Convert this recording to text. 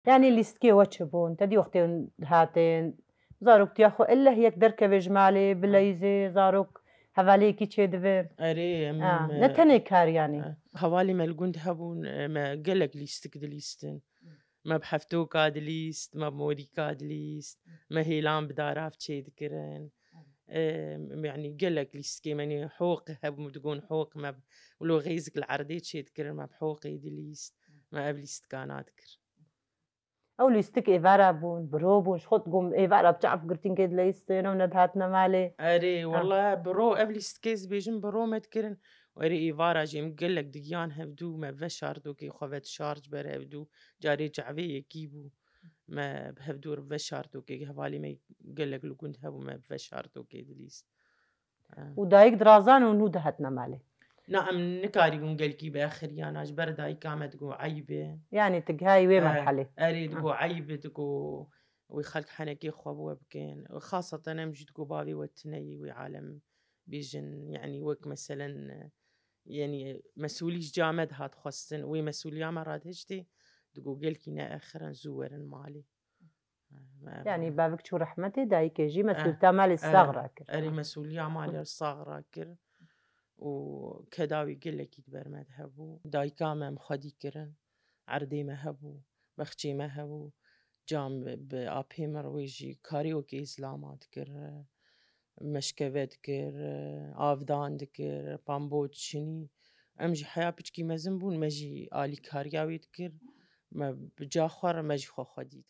يعني لیستکێ وەچە بوون تە دیوەختێن هاتێن زارۆکتیا خۆ ئللا هەیەک دەرکەوێ ژمالێ بلەیزێ زارۆک هەڤالەیەکی چێ دەوێ اري نەتەنێ کاریانێ هوالي ما الجند هبون ما قلق ليستك دليستن ما بحفتو كاد ليست ما بموري كاد ليست ما هيلان بداراف تشي ذكرن يعني قلق ليست يعني حوق هب مدقون حوق ما ولو غيزك العردي تشي ذكرن ما بحوقي دليست ما قبليست كانت ذكر ئەو لیستک ئێوارا بوون برۆ بوون خۆت گوم ئێوارا بچعف گرتین کێت لە ئیستێنە و نەدهاتنە مالێ اري والله برو قبليست كيس بيجن برو ما ذكرن واري ايفارا جيم قلق دقيان هبدو ما بشاردو كي خوفت شارج بر هبدو جاري جعبي يكيبو ما بهبدور بشاردو كي هوالي ما قلق لو كنت هبو ما بشاردو كي دليست و دایک درازان و نو دەهاتنە مالێ نعم نكاري قلقي باخر يانا اجبر داي كامت تقو عيبه یانی تگهای وێ مەرحەلێ اري تقو عيبه تقو ويخلق حنكي خواب بكين خاصة نمجي تقو بابي والتني وعالم بيجن يعني وك مثلا يعني مسؤوليش جامد هات خصن وي مسؤولية مرات هجتي تقو قلكي نا اخرا زورن مالي یانی باوک چوو ڕەحمەتێ دایکێژی مەسئولتا مالی ساغڕا کرد اري مسؤولية مالي الصاغرة كر وكداوي قلكي تبرمد هبو داي كامم خدي كرن عردي ما هبو بخشي ما هبو جام بآبي مرويجي كاريوكي إسلامات كر مشكبت كر آفدان دكر بامبوت شني أمجي حياة بچكي مزن بون مجي آلي كارياوي دكر ما بجا خوار مجي خو خديد